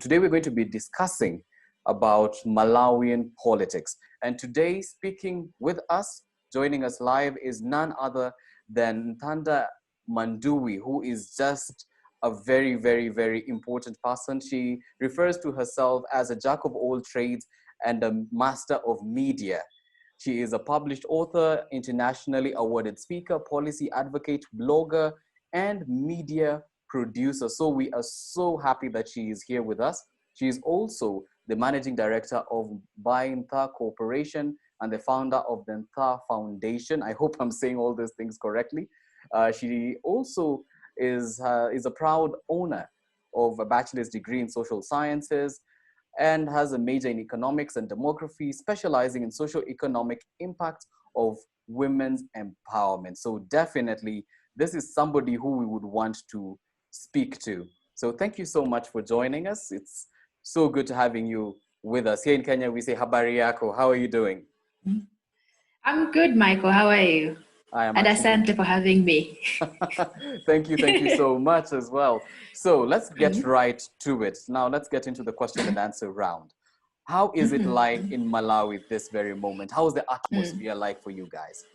Today we're going to be discussing about Malawian politics. And today, speaking with us, joining us live is none other than Nthanda Manduwi, who is just a very, very, very important person. She refers to herself as a jack of all trades and a master of media. She is a published author, internationally awarded speaker, policy advocate, blogger, and media producer. So we are so happy that she is here with us. She is also the managing director of Ntha Corporation and the founder of the Ntha Foundation. I hope I'm saying all these things correctly. She also is a proud owner of a bachelor's degree in social sciences and has a major in economics and demography, specializing in socio-economic impact of women's empowerment. So definitely, this is somebody who we would want to speak to. So thank you so much for joining us. It's so good to having you with us. Here in Kenya, we say habari yako. How are you doing? I'm good, Michael. How are you? I am. And asante for having me. Thank you so much as well. So let's get right to it. Now let's get into the question and answer round. How is it like in Malawi this very moment? How is the atmosphere like for you guys?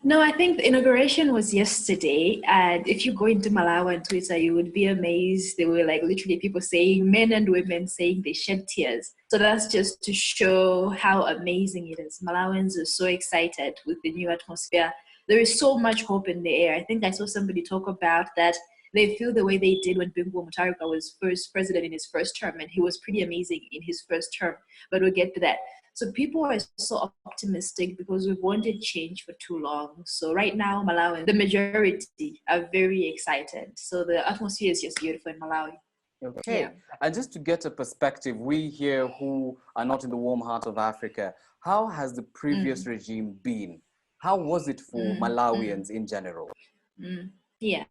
No, I think the inauguration was yesterday, and if you go into Malawi on Twitter, you would be amazed. There were like literally people saying, men and women saying they shed tears. So that's just to show how amazing it is. Malawians are so excited with the new atmosphere. There is so much hope in the air. I think I saw somebody talk about that they feel the way they did when Bingu Mutharika was first president in his first term, and he was pretty amazing in his first term, but we'll get to that. So people are so optimistic because we've wanted change for too long. So right now, Malawi, the majority are very excited. So the atmosphere is just beautiful in Malawi. Okay. Yeah. And just to get a perspective, we here who are not in the warm heart of Africa, how has the previous regime been? How was it for Malawians in general? Yeah.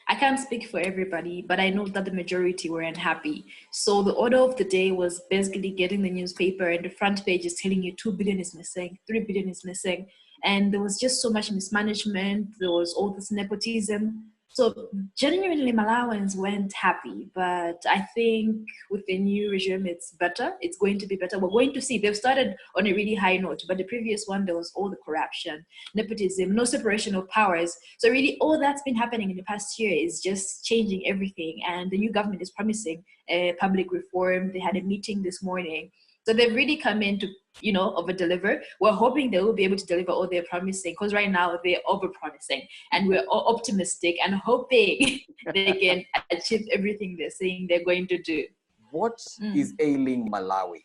I can't speak for everybody, but I know that the majority were unhappy. So the order of the day was basically getting the newspaper and the front page is telling you 2 billion is missing, 3 billion is missing. And there was just so much mismanagement. There was all this nepotism. So genuinely Malawians weren't happy, but I think with the new regime, it's better. It's going to be better. We're going to see. They've started on a really high note, but the previous one, there was all the corruption, nepotism, no separation of powers. So really all that's been happening in the past year is just changing everything. And the new government is promising public reform. They had a meeting this morning. So they've really come in to, over-deliver. We're hoping they will be able to deliver all they're promising, because right now they're over-promising, and we're all optimistic and hoping they can achieve everything they're saying they're going to do. What is ailing Malawi?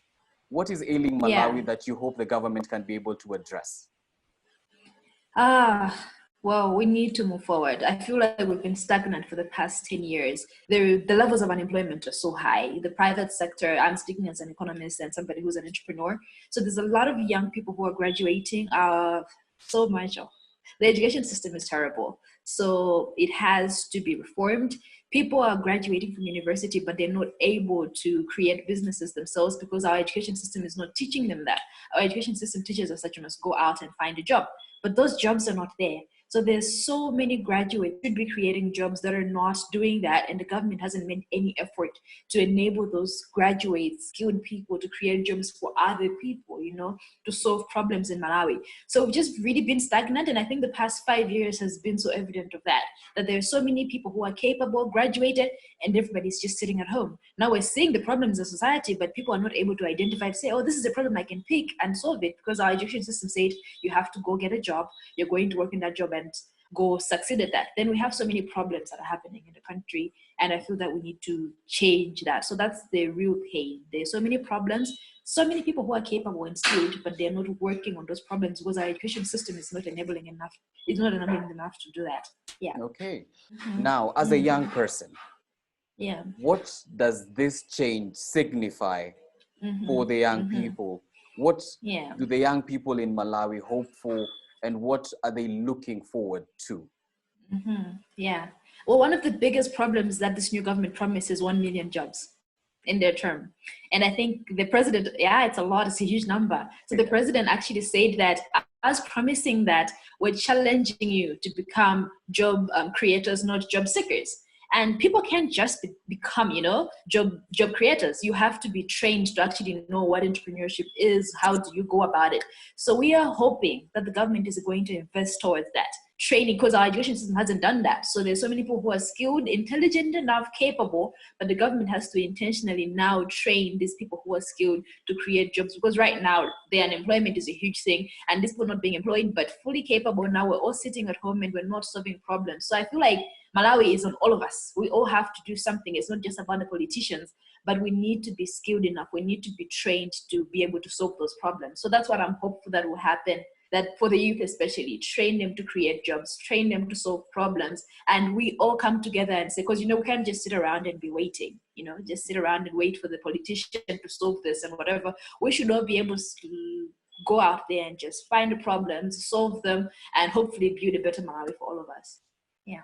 What is ailing Malawi that you hope the government can be able to address? Well, we need to move forward. I feel like we've been stagnant for the past 10 years. The levels of unemployment are so high. The private sector, I'm speaking as an economist and somebody who's an entrepreneur. So there's a lot of young people who are graduating. So much of the education system is terrible. So it has to be reformed. People are graduating from university, but they're not able to create businesses themselves because our education system is not teaching them that. Our education system teaches us that you must go out and find a job, but those jobs are not there. So there's so many graduates who should be creating jobs that are not doing that, and the government hasn't made any effort to enable those graduates, skilled people, to create jobs for other people, to solve problems in Malawi. So we've just really been stagnant, and I think the past 5 years has been so evident of that there are so many people who are capable, graduated, and everybody's just sitting at home. Now we're seeing the problems of society, but people are not able to identify, say, oh, this is a problem I can pick and solve it, because our education system said you have to go get a job, you're going to work in that job and go succeed at that. Then we have so many problems that are happening in the country, and I feel that we need to change that. So that's the real pain. There's so many problems, so many people who are capable and skilled, but they're not working on those problems because our education system is not enabling enough. It's not enabling enough to do that. Yeah. Okay. Now, as a young person, what does this change signify for the young people? What do the young people in Malawi hope for, and what are they looking forward to? Well, one of the biggest problems that this new government promises 1 million jobs in their term. And I think the president, it's a lot, it's a huge number. So the president actually said that us promising that we're challenging you to become job creators, not job seekers. And people can't just become, job creators. You have to be trained to actually know what entrepreneurship is. How do you go about it? So we are hoping that the government is going to invest towards that training, because our education system hasn't done that. So there's so many people who are skilled, intelligent enough, capable, but the government has to intentionally now train these people who are skilled to create jobs, because right now the unemployment is a huge thing, and these people not being employed but fully capable, now we're all sitting at home and we're not solving problems. So I feel like Malawi is on all of us. We all have to do something. It's not just about the politicians, but we need to be skilled enough. We need to be trained to be able to solve those problems. So that's what I'm hopeful that will happen, that for the youth especially, train them to create jobs, train them to solve problems, and we all come together and say, because we can't just sit around and be waiting, just sit around and wait for the politician to solve this and whatever. We should all be able to go out there and just find the problems, solve them, and hopefully build a better Malawi for all of us. Yeah.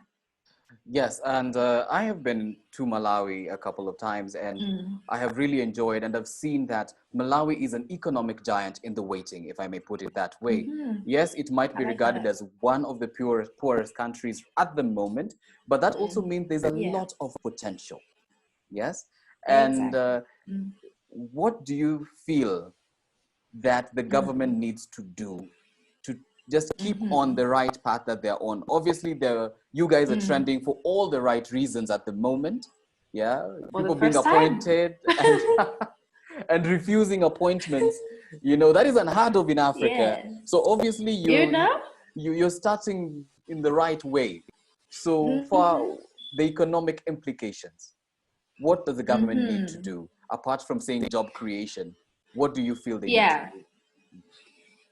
Yes, and I have been to Malawi a couple of times, and I have really enjoyed, and I've seen that Malawi is an economic giant in the waiting, if I may put it that way. Yes, it might be regarded as one of the poorest countries at the moment, but that also means there's a lot of potential. Yes, and what do you feel that the government needs to do to just keep on the right path that they're on? Obviously, you guys are trending for all the right reasons at the moment. Yeah, for people being appointed and refusing appointments. That is unheard of in Africa. Yes. So obviously, you're starting in the right way. So for the economic implications, what does the government need to do apart from saying job creation? What do you feel they need to do?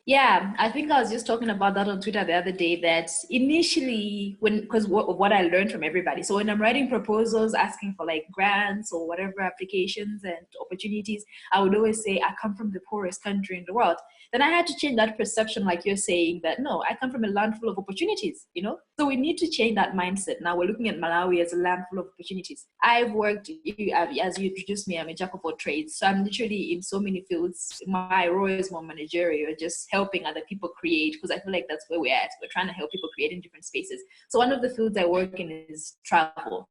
Yeah, I think I was just talking about that on Twitter the other day, that initially because what I learned from everybody. So when I'm writing proposals, asking for like grants or whatever applications and opportunities, I would always say, I come from the poorest country in the world. Then I had to change that perception, like you're saying, that no, I come from a land full of opportunities, So we need to change that mindset. Now we're looking at Malawi as a land full of opportunities. I've worked, as you introduced me, I'm a jack of all trades. So I'm literally in so many fields. My role is more managerial, just helping other people create, because I feel like that's where we're at. We're trying to help people create in different spaces. So one of the fields I work in is travel.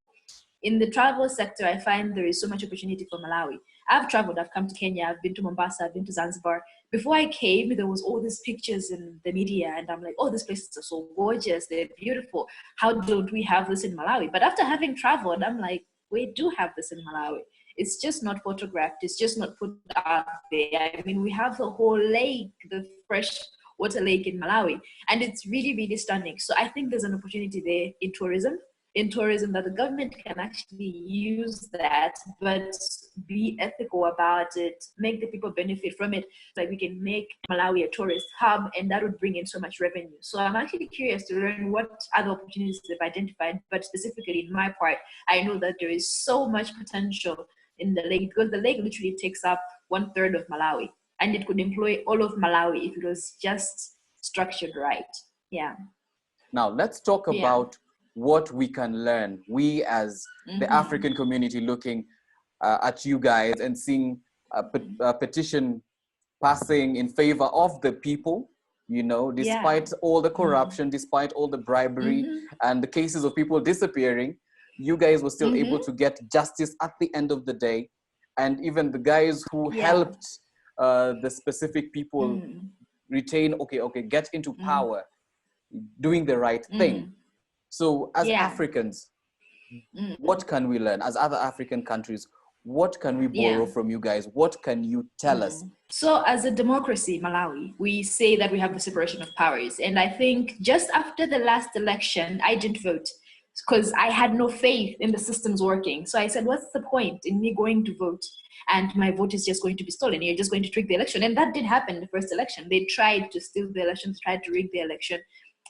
In the travel sector, I find there is so much opportunity for Malawi. I've traveled, I've come to Kenya, I've been to Mombasa, I've been to Zanzibar. Before I came, there was all these pictures in the media, and I'm like, oh, these places are so gorgeous, they're beautiful. How don't we have this in Malawi? But after having traveled, I'm like, we do have this in Malawi. It's just not photographed, it's just not put out there. I mean, we have the whole lake, the fresh water lake in Malawi, and it's really, really stunning. So I think there's an opportunity there in tourism, that the government can actually use that, but be ethical about it, make the people benefit from it, so that we can make Malawi a tourist hub, and that would bring in so much revenue. So I'm actually curious to learn what other opportunities they've identified, but specifically in my part, I know that there is so much potential in the lake, because the lake literally takes up 1/3 of Malawi, and it could employ all of Malawi if it was just structured right. Yeah. Now let's talk about what we can learn, we as the African community, looking at you guys and seeing a petition passing in favor of the people, despite all the corruption, despite all the bribery and the cases of people disappearing, you guys were still able to get justice at the end of the day. And even the guys who helped the specific people retain, get into power, doing the right thing. So as Africans, what can we learn? As other African countries, what can we borrow from you guys? What can you tell us? So as a democracy, Malawi, we say that we have the separation of powers. And I think just after the last election, I didn't vote because I had no faith in the systems working. So I said, what's the point in me going to vote? And my vote is just going to be stolen. You're just going to trick the election. And that did happen in the first election. They tried to steal the election, tried to rig the election.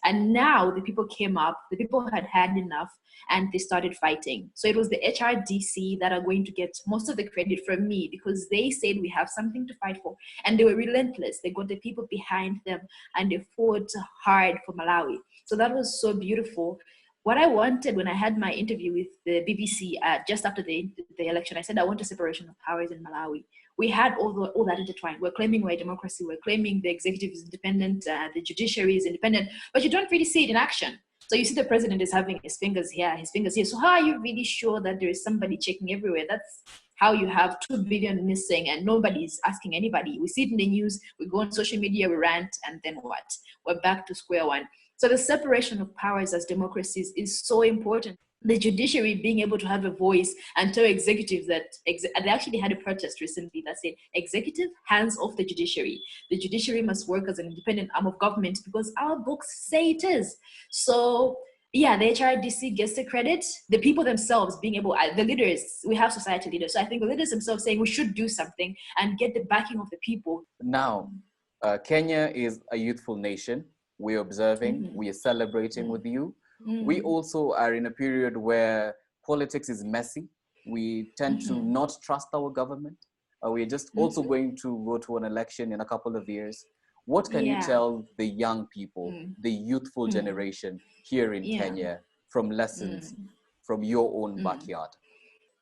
And now the people came up, the people had had enough, and they started fighting. So it was the HRDC that are going to get most of the credit from me, because they said we have something to fight for. And they were relentless. They got the people behind them, and they fought hard for Malawi. So that was so beautiful. What I wanted when I had my interview with the BBC just after the election, I said, I want a separation of powers in Malawi. We had all that intertwined. We're claiming we're a democracy. We're claiming the executive is independent, the judiciary is independent, but you don't really see it in action. So you see the president is having his fingers here, his fingers here. So how are you really sure that there is somebody checking everywhere? That's how you have 2 billion missing and nobody's asking anybody. We see it in the news, we go on social media, we rant, and then what? We're back to square one. So the separation of powers as democracies is so important. The judiciary being able to have a voice and tell executives that, they actually had a protest recently that said, executive, hands off the judiciary. The judiciary must work as an independent arm of government because our books say it is. So yeah, the HRDC gets the credit. The people themselves being able, the leaders, we have society leaders. So I think the leaders themselves saying we should do something and get the backing of the people. Now, Kenya is a youthful nation. We're observing, we are celebrating with you. We also are in a period where politics is messy. We tend to not trust our government. We're just also going to go to an election in a couple of years. What can you tell the young people, the youthful generation here in Kenya from lessons from your own backyard?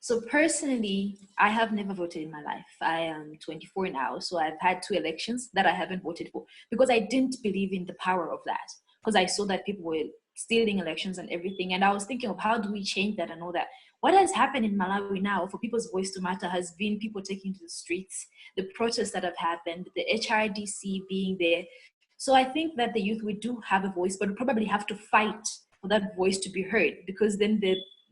So personally, I have never voted in my life. I am 24 now, so I've had 2 elections that I haven't voted for because I didn't believe in the power of that, because I saw that people were stealing elections and everything. And I was thinking of how do we change that and all that. What has happened in Malawi now for people's voice to matter has been people taking to the streets, the protests that have happened, the HRDC being there. So I think that the youth, we do have a voice, but we probably have to fight for that voice to be heard, because then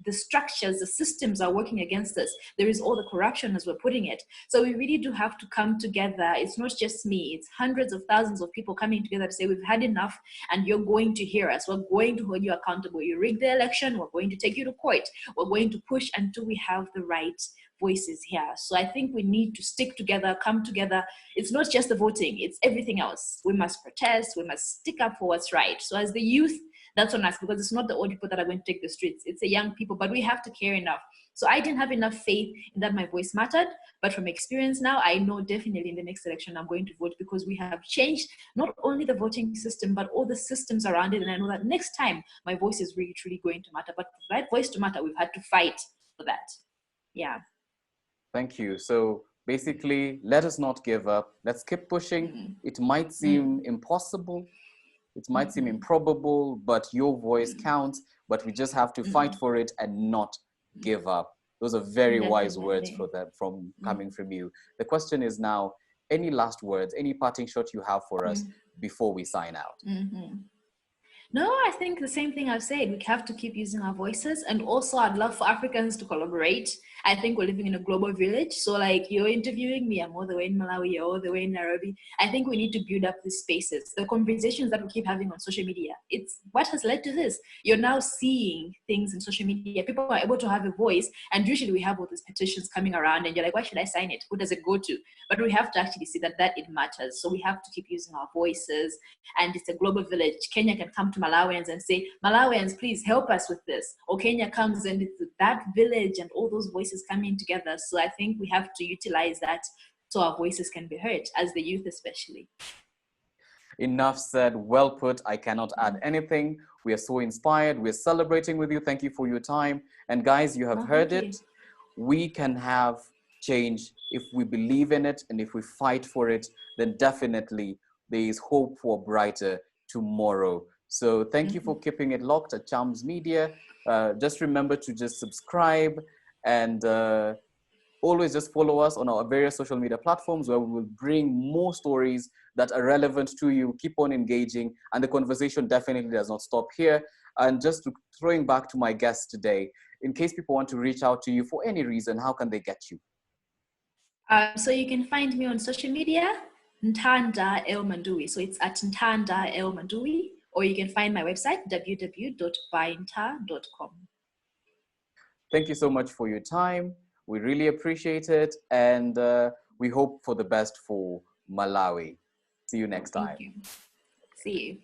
the structures, the systems are working against us. There is all the corruption as we're putting it. So we really do have to come together. It's not just me, it's hundreds of thousands of people coming together to say, we've had enough and you're going to hear us. We're going to hold you accountable. You rigged the election, we're going to take you to court. We're going to push until we have the right voices here. So I think we need to stick together, come together. It's not just the voting, it's everything else. We must protest, we must stick up for what's right. So as the youth, that's on us, because it's not the old people that are going to take the streets, it's the young people, but we have to care enough. So I didn't have enough faith in that my voice mattered, but from experience now, I know definitely in the next election I'm going to vote, because we have changed not only the voting system, but all the systems around it. And I know that next time my voice is really truly going to matter. But for that voice to matter, we've had to fight for that. Yeah. Thank you. So basically, let us not give up. Let's keep pushing. It might seem impossible. It might seem improbable, but your voice counts. But we just have to fight for it and not give up. Those are very wise words for that, from coming from you. The question is now, any last words, any parting shot you have for us before we sign out? No, I think the same thing I've said. We have to keep using our voices. And also, I'd love for Africans to collaborate. I think we're living in a global village. So like, you're interviewing me, I'm all the way in Malawi, you're all the way in Nairobi. I think we need to build up these spaces. The conversations that we keep having on social media, it's what has led to this. You're now seeing things in social media. People are able to have a voice. And usually we have all these petitions coming around and you're like, why should I sign it? Who does it go to? But we have to actually see that it matters. So we have to keep using our voices. And it's a global village. Kenya can come to Malawians and say, Malawians, please help us with this. Or Kenya comes and it's that village and all those voices coming together. So I think we have to utilize that so our voices can be heard, as the youth especially. Enough said, well put. I cannot add anything. We are so inspired. We're celebrating with you. Thank you for your time. And guys, you have heard it. We can have change if we believe in it, and if we fight for it, then definitely there is hope for a brighter tomorrow. So thank you for keeping it locked at Chams Media. Just remember to just subscribe and always just follow us on our various social media platforms, where we will bring more stories that are relevant to you. Keep on engaging, and the conversation definitely does not stop here. And just throwing back to my guests today, in case people want to reach out to you for any reason, how can they get you? So you can find me on social media, Nthanda Manduwi. So it's at Nthanda Manduwi, or you can find my website, www.byinta.com. Thank you so much for your time. We really appreciate it. And we hope for the best for Malawi. See you next time. Thank you. See you.